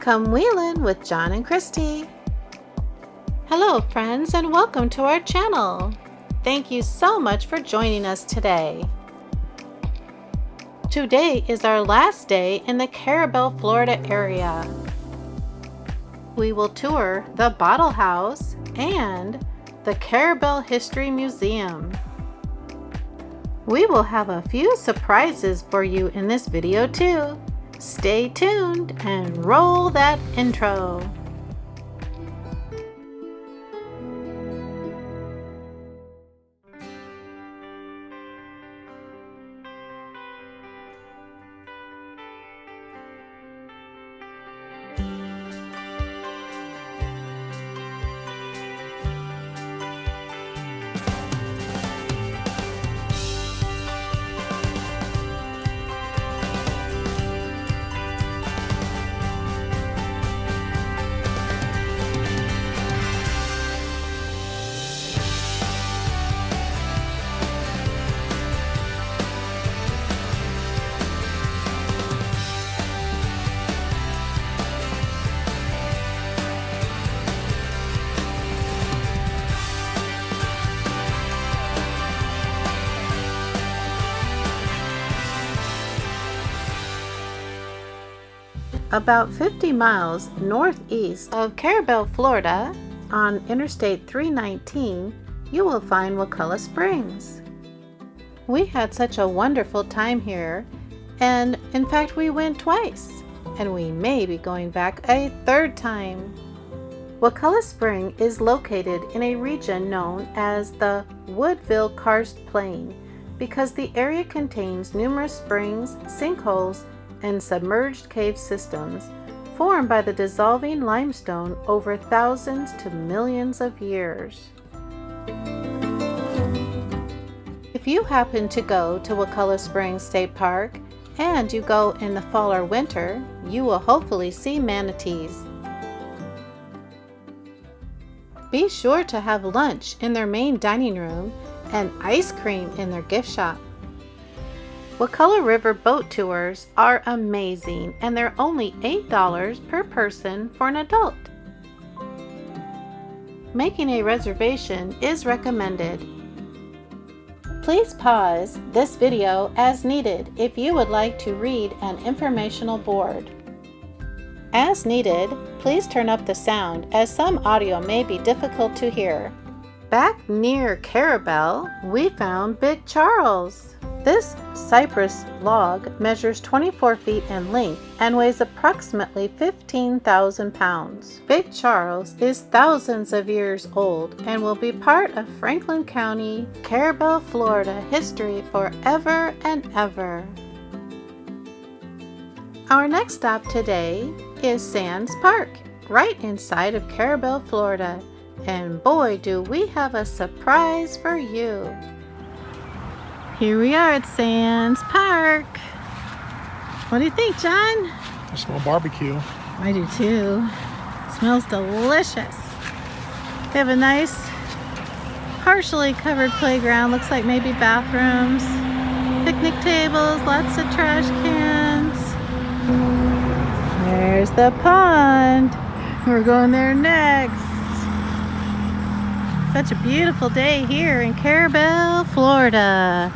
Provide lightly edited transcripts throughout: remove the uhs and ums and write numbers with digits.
Come wheelin' with John and Christy. Hello friends, and welcome to our channel. Thank you so much for joining us today. Today is our last day in the Carrabelle, Florida area. We will tour the Bottle House and the Carrabelle History Museum. We will have a few surprises for you in this video too. Stay tuned and roll that intro. About 50 miles northeast of Carrabelle, Florida, on Interstate 319, you will find Wakulla Springs. We had such a wonderful time here, and in fact we went twice, and we may be going back a third time. Wakulla Spring is located in a region known as the Woodville Karst Plain because the area contains numerous springs, sinkholes, and submerged cave systems formed by the dissolving limestone over thousands to millions of years. If you happen to go to Wakulla Springs State Park and you go in the fall or winter, you will hopefully see manatees. Be sure to have lunch in their main dining room and ice cream in their gift shop. Wakulla River boat tours are amazing, and they're only $8 per person for an adult. Making a reservation is recommended. Please pause this video as needed if you would like to read an informational board. As needed, please turn up the sound as some audio may be difficult to hear. Back near Carrabelle, we found Big Charles. This cypress log measures 24 feet in length and weighs approximately 15,000 pounds. Big Charles is thousands of years old and will be part of Franklin County, Carrabelle, Florida history forever and ever. Our next stop today is Sands Park, right inside of Carrabelle, Florida. And boy, do we have a surprise for you. Here we are at Sands Park. What do you think, John? I smell barbecue. I do too. Smells delicious. They have a nice, partially covered playground. Looks like maybe bathrooms, picnic tables, lots of trash cans. There's the pond. We're going there next. Such a beautiful day here in Carrabelle, Florida.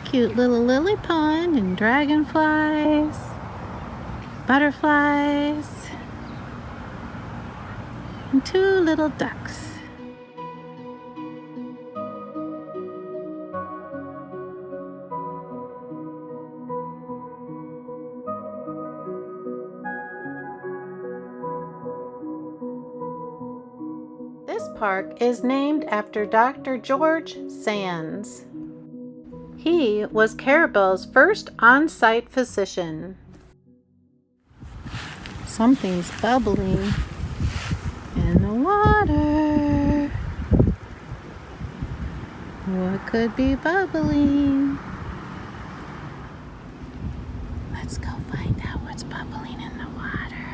Cute little lily pond and dragonflies, butterflies, and two little ducks. This park is named after Dr. George Sands. He was Carrabelle's first on-site physician. Something's bubbling in the water. What could be bubbling? Let's go find out what's bubbling in the water.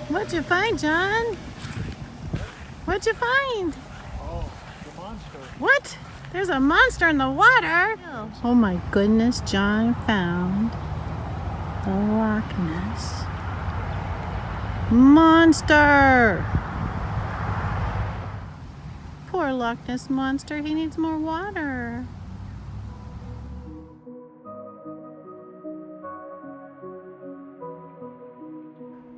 What'd you find, John? What'd you find? Oh, the monster. What? There's a monster in the water? Oh my goodness, John found The Loch Ness Monster! Poor Loch Ness Monster, he needs more water.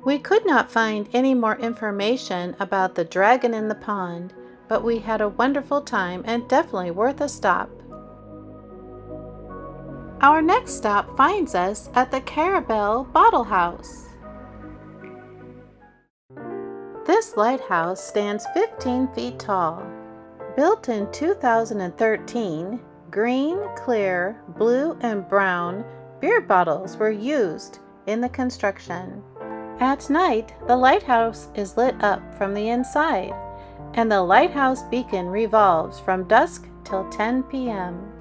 We could not find any more information about the dragon in the pond, but we had a wonderful time and definitely worth a stop. Our next stop finds us at the Carrabelle Bottle House. This lighthouse stands 15 feet tall. Built in 2013, green, clear, blue, and brown beer bottles were used in the construction. At night, the lighthouse is lit up from the inside, and the lighthouse beacon revolves from dusk till 10 p.m.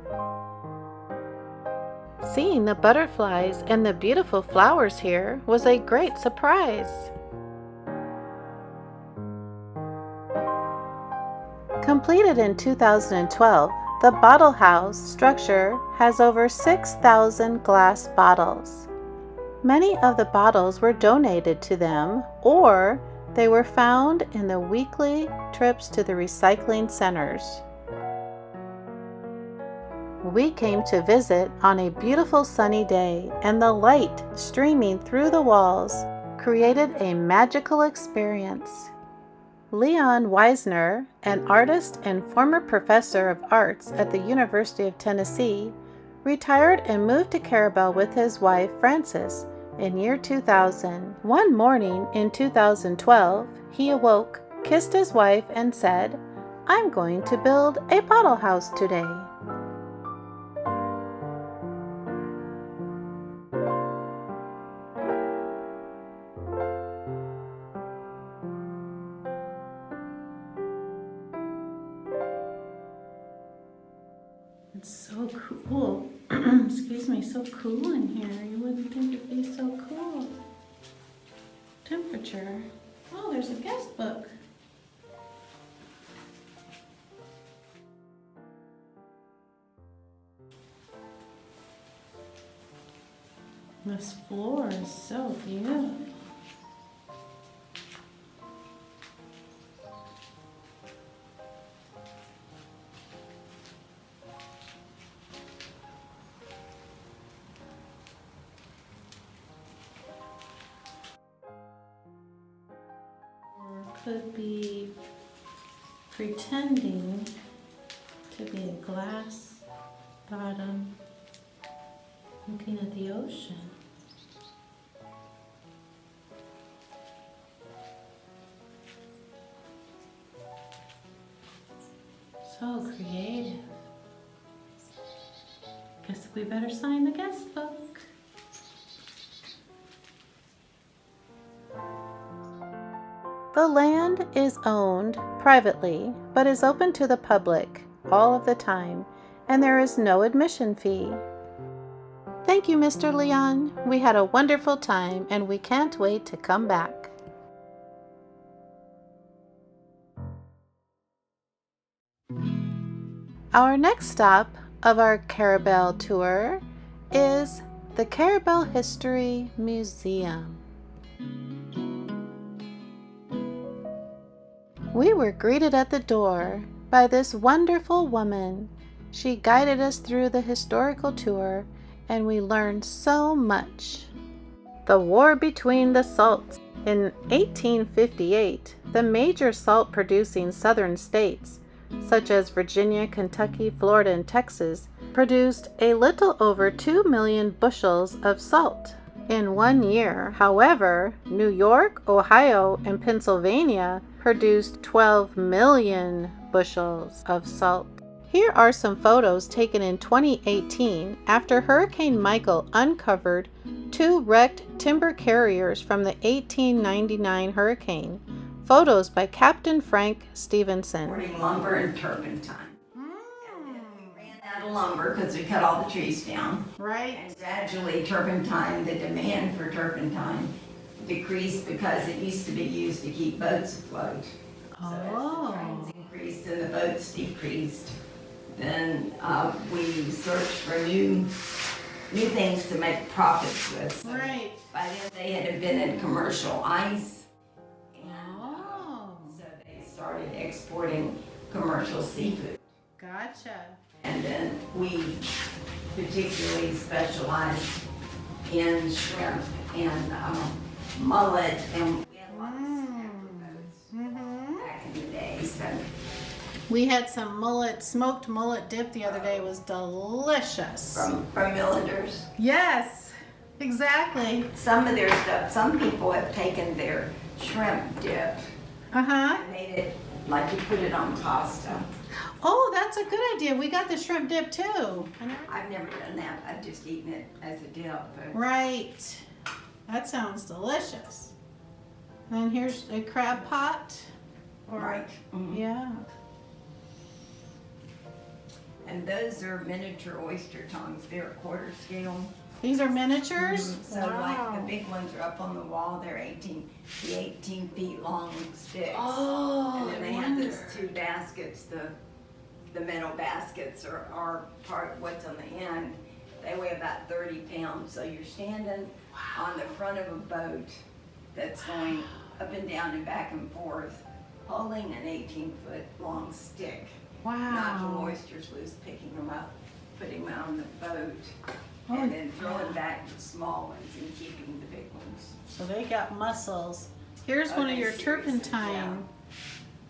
Seeing the butterflies and the beautiful flowers here was a great surprise. Completed in 2012, the bottle house structure has over 6,000 glass bottles. Many of the bottles were donated to them, or they were found in the weekly trips to the recycling centers. We came to visit on a beautiful sunny day, and the light streaming through the walls created a magical experience. Leon Weisner, an artist and former professor of arts at the University of Tennessee, retired and moved to Carrabelle with his wife Frances in year 2000. One morning in 2012, he awoke, kissed his wife, and said, "I'm going to build a bottle house today." It's so cool. Excuse me, so cool in here. You wouldn't think it'd be so cool. Temperature. Oh, there's a guest book. This floor is so beautiful. Could be pretending to be a glass bottom looking at the ocean. So creative. Guess we better sign the guest book. The land is owned privately, but is open to the public all of the time, and there is no admission fee. Thank you, Mr. Leon. We had a wonderful time, and we can't wait to come back. Our next stop of our Carrabelle tour is the Carrabelle History Museum. We were greeted at the door by this wonderful woman. She guided us through the historical tour, and we learned so much. The War Between the Salts. In 1858, the major salt-producing southern states, such as Virginia, Kentucky, Florida, and Texas, produced a little over 2 million bushels of salt in 1 year. However, New York, Ohio, and Pennsylvania produced 12 million bushels of salt. Here are some photos taken in 2018 after Hurricane Michael uncovered 2 wrecked timber carriers from the 1899 hurricane. Photos by Captain Frank Stevenson. Importing lumber and turpentine. And then we ran out of lumber because we cut all the trees down. Right. And gradually turpentine, the demand for turpentine decreased because it used to be used to keep boats afloat. So as the trains increased and the boats decreased, then we searched for new new things to make profits with. So Right. by then they had invented commercial ice, and so they started exporting commercial seafood. Gotcha. And then we particularly specialized in shrimp and mullet, and we had lots of snapper boats back in the day. So We had some smoked mullet dip the other day. It was delicious. from Millinger's, Yes, exactly. some of their stuff, some people have taken their shrimp dip Uh-huh. and made it like you put it on pasta. Oh, that's a good idea. We got the shrimp dip too. I've never done that. I've just eaten it as a dip. But Right. That sounds delicious. And here's a crab pot. right. Mhm. Yeah. And those are miniature oyster tongs. They're a quarter scale. These are miniatures? So like the big ones are up on the wall. They're 18 feet long sticks. Oh, and then they have those two baskets. The metal baskets are part of what's on the end. They weigh about 30 pounds. So you're standing on the front of a boat that's going up and down and back and forth, holding an 18-foot long stick. Knocking Wow. oysters loose, picking them up, putting them on the boat, Oh, and then throwing back the small ones and keeping the big ones. So they got muscles. Here's Oh, one of they your seriously, turpentine. yeah.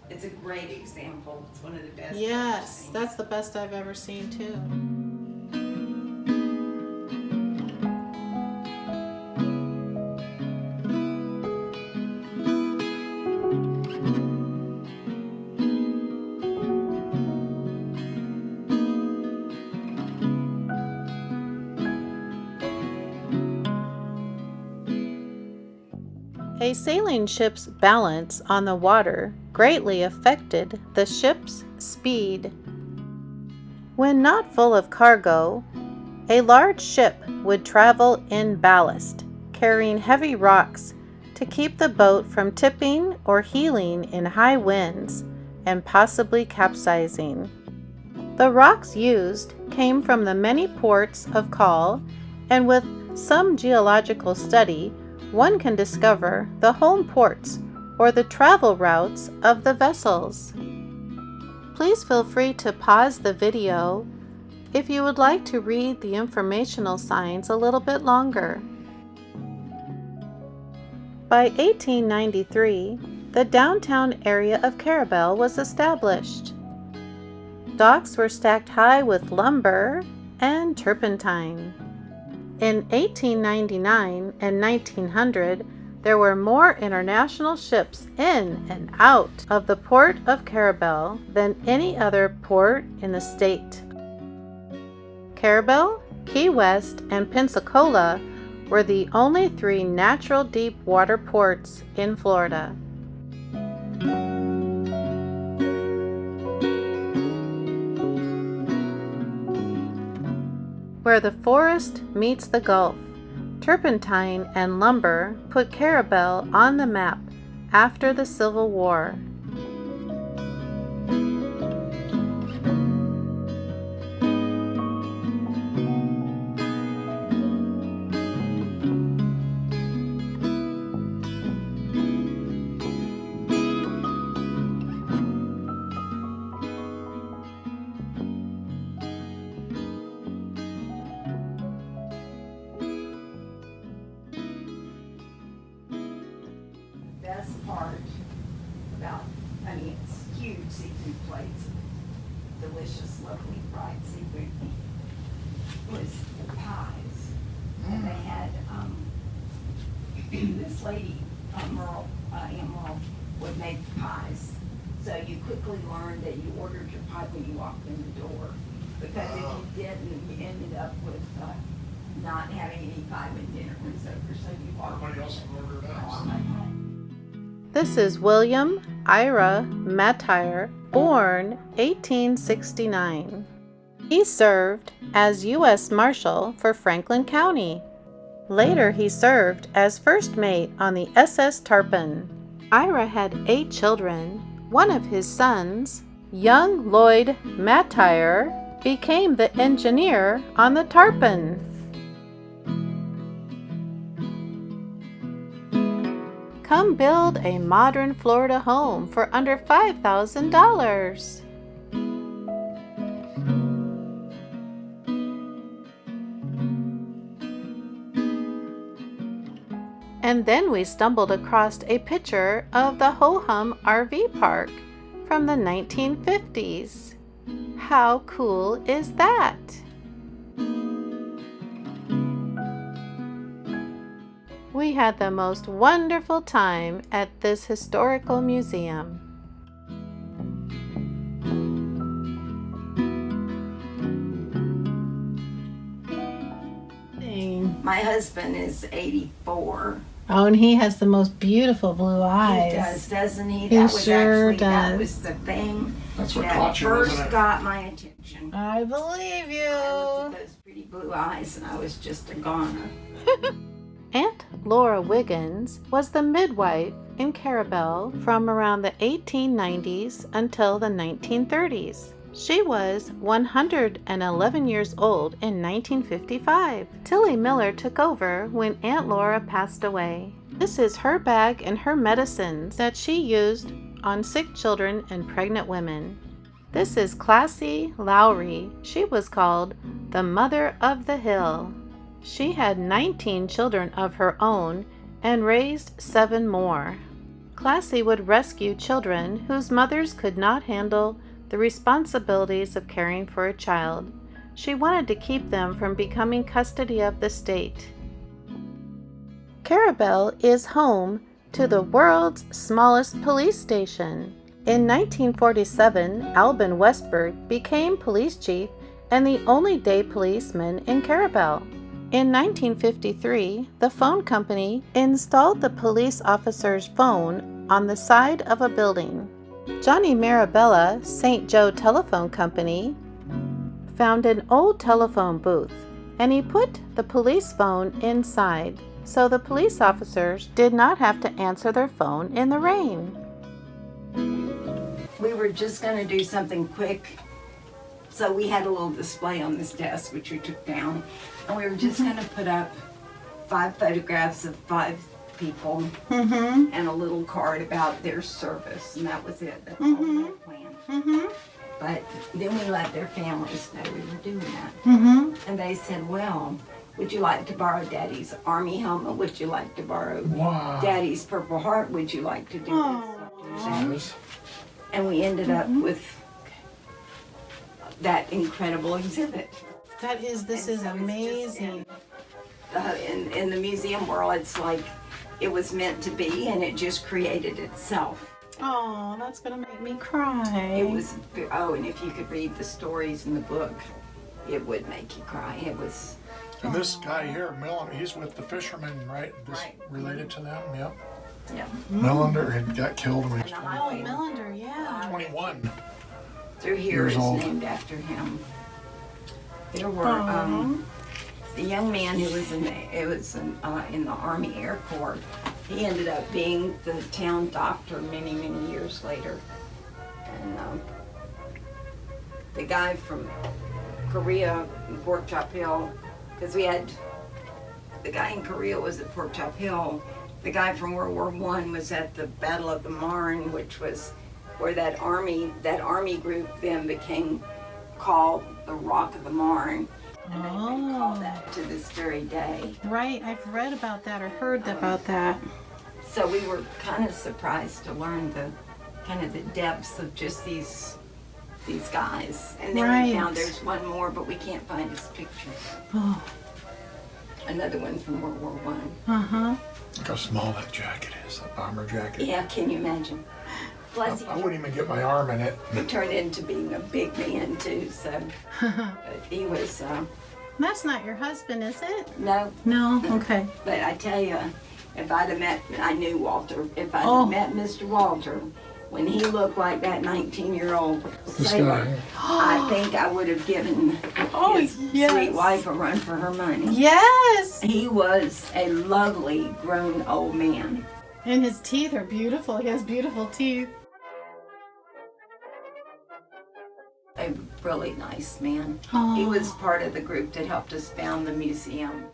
It's a great example. It's one of the best. Yes, I've seen. that's the best I've ever seen too. A sailing ship's balance on the water greatly affected the ship's speed. When not full of cargo, a large ship would travel in ballast, carrying heavy rocks to keep the boat from tipping or heeling in high winds and possibly capsizing. The rocks used came from the many ports of call, and with some geological study, one can discover the home ports or the travel routes of the vessels. Please feel free to pause the video if you would like to read the informational signs a little bit longer. By 1893, the downtown area of Carrabelle was established. Docks were stacked high with lumber and turpentine. In 1899 and 1900, there were more international ships in and out of the port of Carrabelle than any other port in the state. Carrabelle, Key West, and Pensacola were the only three natural deep water ports in Florida. Where the forest meets the Gulf, turpentine and lumber put Carrabelle on the map after the Civil War. Best part about, it's huge seafood plates, delicious, lovely fried seafood, was the pies. And they had, this lady, Aunt Merle, would make pies. So you quickly learned that you ordered your pie when you walked in the door. Because if you didn't, you ended up with, not having any pie when dinner was over, so you walked in. Everybody else can order it out. This is William Ira Mattire, born 1869. He served as U.S. Marshal for Franklin County. Later, he served as first mate on the SS Tarpon. Ira had 8 children. One of his sons, young Lloyd Mattire, became the engineer on the Tarpon. Come build a modern Florida home for under $5,000. And then we stumbled across a picture of the Ho-Hum RV park from the 1950s. How cool is that? We had the most wonderful time at this historical museum. My husband is 84. Oh, and he has the most beautiful blue eyes. He does, doesn't he? He sure does. That was the thing That's what that caught you, first wasn't it? got my attention. I believe I you. looked at those pretty blue eyes and I was just a goner. Aunt Laura Wiggins was the midwife in Carrabelle from around the 1890s until the 1930s. She was 111 years old in 1955. Tilly Miller took over when Aunt Laura passed away. This is her bag and her medicines that she used on sick children and pregnant women. This is Classy Lowry. She was called the Mother of the Hill. She had 19 children of her own and raised 7 more. Classy would rescue children whose mothers could not handle the responsibilities of caring for a child. She wanted to keep them from becoming custody of the state. Carrabelle is home to the world's smallest police station. In 1947, Alban Westberg became police chief and the only day policeman in Carrabelle. In 1953, the phone company installed the police officer's phone on the side of a building. Johnny Marabella, St. Joe Telephone Company, found an old telephone booth and he put the police phone inside so the police officers did not have to answer their phone in the rain. We were just going to do something quick, so we had a little display on this desk which we took down, and we were just going to put up 5 photographs of 5 people and a little card about their service, and that was it. That's all we had planned. But then we let their families know we were doing that. And they said, well, would you like to borrow Daddy's Army helmet? Would you like to borrow Daddy's Purple Heart? Would you like to do this? And we ended up with that incredible exhibit. This is amazing. In the museum world, it's like it was meant to be, and it just created itself. Oh, that's gonna make me cry. It was, and if you could read the stories in the book, it would make you cry. It was. And this guy here, Miller, he's with the fishermen, right? This related to them, yep. Yeah. Millender had got killed when he was Oh, Millender, yeah. 21. Through here is named after him. There were the young man who was in the Army Air Corps. He ended up being the town doctor many, many years later. And the guy from Korea in Fort Chop Hill, because we had the guy in Korea was at Fort Chop Hill. The guy from World War I was at the Battle of the Marne, which was where that army group then became called the Rock of the Marne. And they call that to this very day. Right, I've read about that or heard about that. So we were kind of surprised to learn the depths of just these guys. And then we found there's one more, but we can't find his picture. Oh. Another one from World War Look how small that jacket is, that bomber jacket. Yeah, can you imagine? Plus, I wouldn't even get my arm in it. He turned into being a big man too, so he was. That's not your husband, is it? No. No? Okay. But I tell you, if I'd have met, I knew Walter, if I'd have met Mr. Walter, when he looked like that 19-year-old sailor, I think I would have given his sweet wife a run for her money. Yes! He was a lovely grown old man. And his teeth are beautiful. He has beautiful teeth. A really nice man. Oh. He was part of the group that helped us found the museum.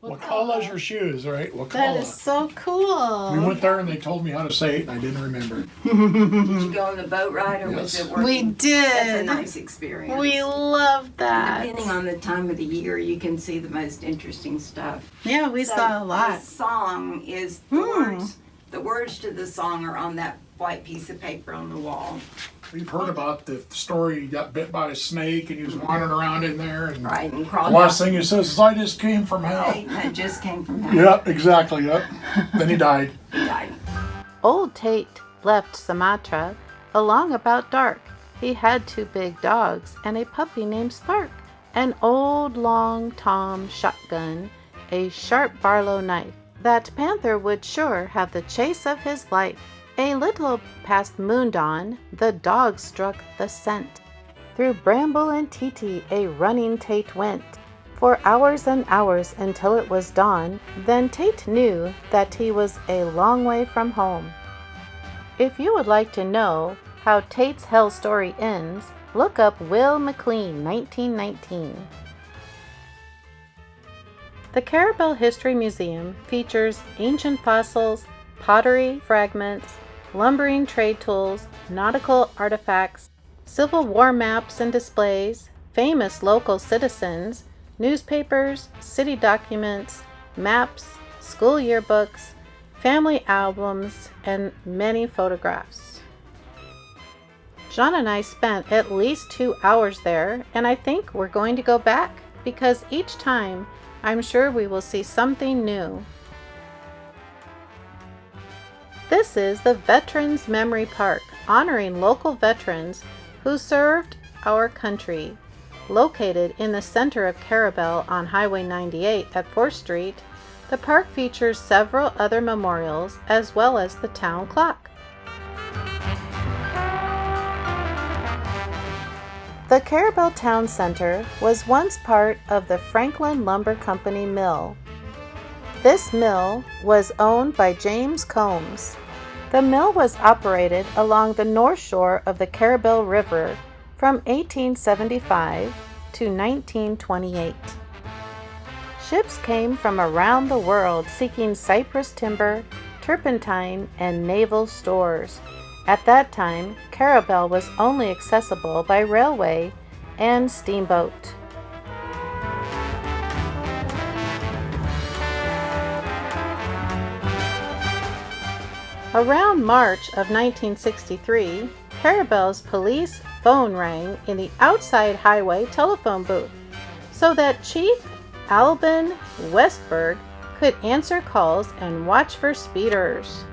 Wakulla's your shoes, right? Wakulla. That is so cool. We went there and they told me how to say it and I didn't remember. Did you go on the boat ride or was Yes. it working? We did. That's a nice experience. We love that. Depending on the time of the year, you can see the most interesting stuff. Yeah, we So saw a lot. The song is the words. The words to the song are on that white piece of paper on the wall. We've heard about the story. He got bit by a snake and he was wandering around in there. And Right, and the crawled last out. thing he says is, I just came from hell. That just came from hell. Yep, exactly, yep. Then he died. He died. Old Tate left Sumatra along about dark. He had 2 big dogs and a puppy named Spark, an old long Tom shotgun, a sharp Barlow knife. That panther would sure have the chase of his life. A little past moondawn, the dog struck the scent. Through bramble and tee a running Tate went, for hours and hours until it was dawn. Then Tate knew that he was a long way from home. If you would like to know how Tate's hell story ends, look up Will McLean, 1919. The Carrabelle History Museum features ancient fossils, pottery fragments, lumbering trade tools, nautical artifacts, Civil War maps and displays, famous local citizens, newspapers, city documents, maps, school yearbooks, family albums, and many photographs. John and I spent at least 2 hours there, and I think we're going to go back because each time I'm sure we will see something new. This is the Veterans Memory Park, honoring local veterans who served our country. Located in the center of Carrabelle on Highway 98 at 4th Street, the park features several other memorials as well as the town clock. The Carrabelle Town Center was once part of the Franklin Lumber Company mill. This mill was owned by James Combs. The mill was operated along the north shore of the Carrabelle River from 1875 to 1928. Ships came from around the world seeking cypress timber, turpentine, and naval stores. At that time, Carrabelle was only accessible by railway and steamboat. Around March of 1963, Carrabelle's police phone rang in the outside highway telephone booth so that Chief Albin Westberg could answer calls and watch for speeders.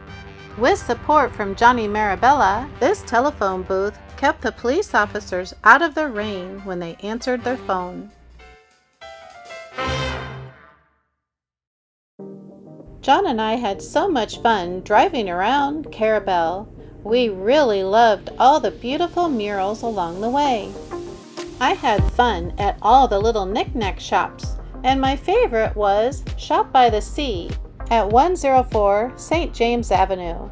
With support from Johnny Marabella, this telephone booth kept the police officers out of the rain when they answered their phone. John and I had so much fun driving around Carrabelle. We really loved all the beautiful murals along the way. I had fun at all the little knick-knack shops, and my favorite was Shop by the Sea at 104 St. James Avenue.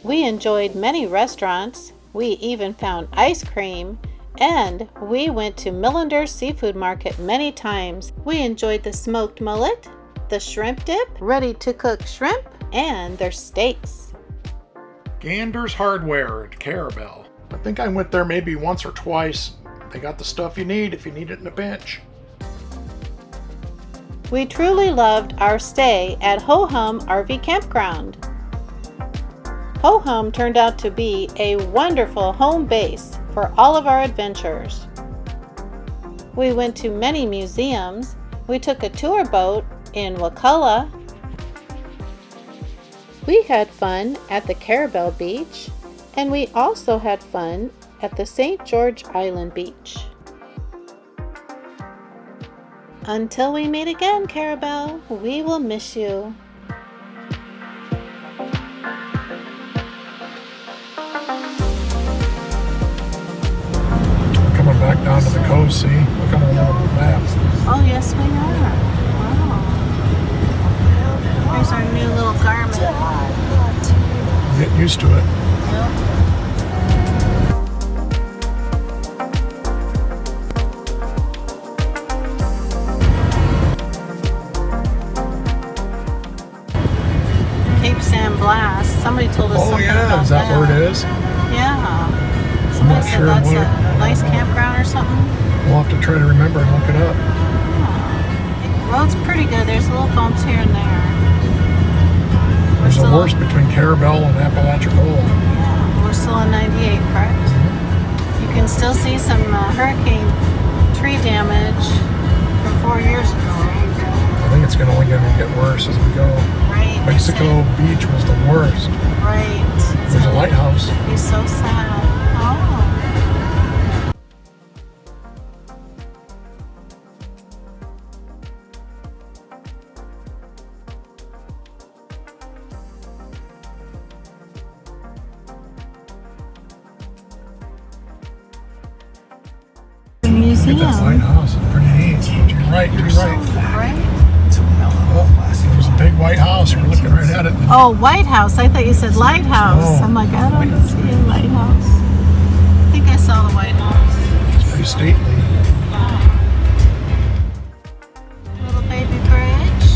We enjoyed many restaurants, we even found ice cream, and we went to Millender's Seafood Market many times. We enjoyed the smoked mullet, the shrimp dip, ready-to-cook shrimp, and their steaks. Gander's Hardware at Carrabelle. I think I went there maybe once or twice. They got the stuff you need if you need it in a pinch. We truly loved our stay at Ho Hum RV Campground. Ho Hum turned out to be a wonderful home base for all of our adventures. We went to many museums. We took a tour boat in Wakulla. We had fun at the Carrabelle Beach, and we also had fun at the St. George Island Beach. Until we meet again, Carrabelle, we will miss you. Coming back down to the coast, see? Look at our little map. Oh, yes, we are. Wow. Here's our new little garment. Get used to it. Yep. Somebody told us Oh something yeah, about is that where it is? Yeah. I'm Somebody not said sure that's what. a nice campground or something. We'll have to try to remember and look it up. The road's pretty good. There's little bumps here and there. There's a horse between Carrabelle and Apalachicola. Yeah, we're still on 98, correct? You can still see some hurricane tree damage from 4 years ago. I think it's only going to get worse as we go. Right. Mexico Beach was the worst. Right. There's a lighthouse. It'd be so sad. Oh. The museum. That lighthouse is pretty neat. To your right, to your right. Right? Oh, there's a big white house. We're looking right at it. Oh, White House. I thought you said lighthouse. Oh. I'm like, I don't see a lighthouse. I think I saw the White House. It's pretty stately. Little baby bridge.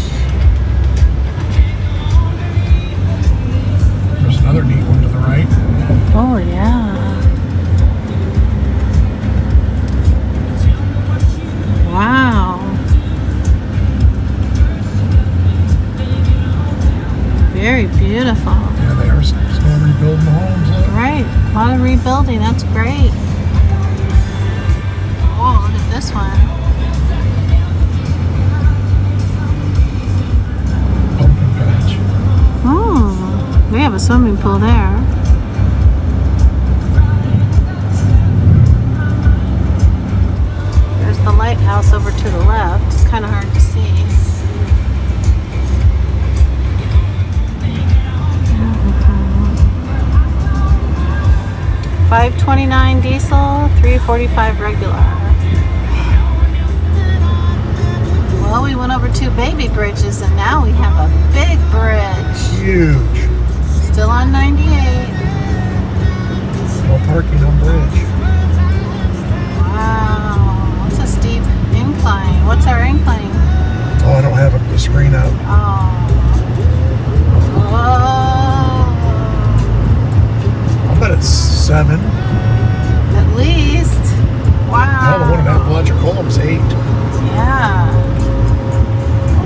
There's another neat one to the right. Oh, yeah. Wow. Very beautiful. Yeah, they are still rebuilding the homes. Look. Right. A lot of rebuilding. That's great. Oh, look at this one. Pumpkin patch. Hmm. We have a swimming pool there. There's the lighthouse over to the left. It's kind of hard to see. 529 diesel, 345 regular. Well, we went over 2 baby bridges and now we have a big bridge. Huge. Still on 98. No parking on bridge. Wow. What's a steep incline? What's our incline? Oh, I don't have the screen out. Oh. Whoa. I'll bet it's 7. At least. Wow. No, the one in Apalachicola was 8. Yeah.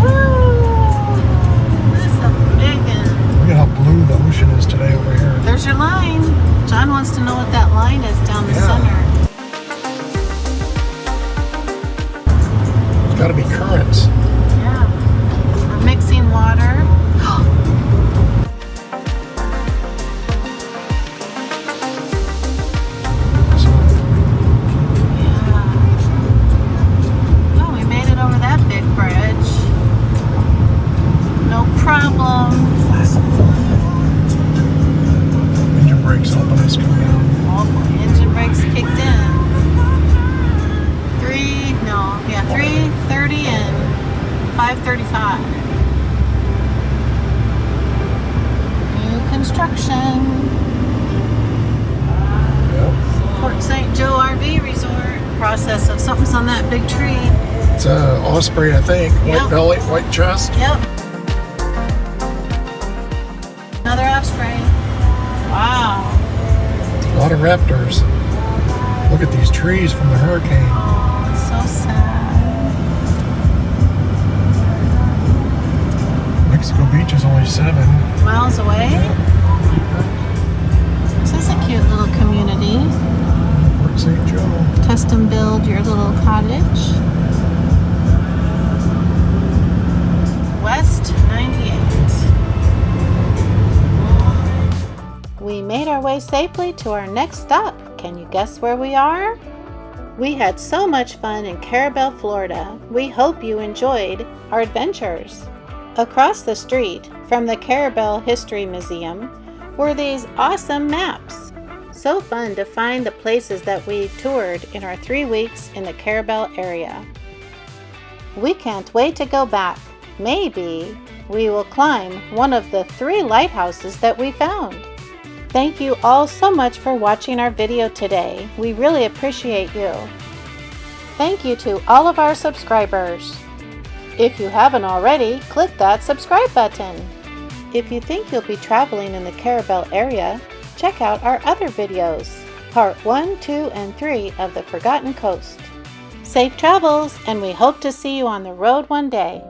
Woo. This is a big one. Look at how blue the ocean is today over here. There's your line. John wants to know what that line is down the center. It's got to be currents. Yeah. We're mixing water. Engine brakes helping us come down. Oh, engine brakes kicked in. 330 and 535. New construction. Yep. Port St. Joe RV Resort. Process of something's on that big tree. It's a osprey, I think. White belly, white chest. Yep. Another osprey. Wow. A lot of raptors. Look at these trees from the hurricane. Oh, it's so sad. Mexico Beach is only 7 miles away. This is a cute little community. Port St. Joe. Custom build your little cottage. West 98. We made our way safely to our next stop. Can you guess where we are? We had so much fun in Carrabelle, Florida. We hope you enjoyed our adventures. Across the street from the Carrabelle History Museum were these awesome maps. So fun to find the places that we toured in our 3 weeks in the Carrabelle area. We can't wait to go back. Maybe we will climb one of the 3 lighthouses that we found. Thank you all so much for watching our video today. We really appreciate you. Thank you to all of our subscribers. If you haven't already, click that subscribe button. If you think you'll be traveling in the Carrabelle area, check out our other videos, Part 1, 2, and 3 of The Forgotten Coast. Safe travels, and we hope to see you on the road one day.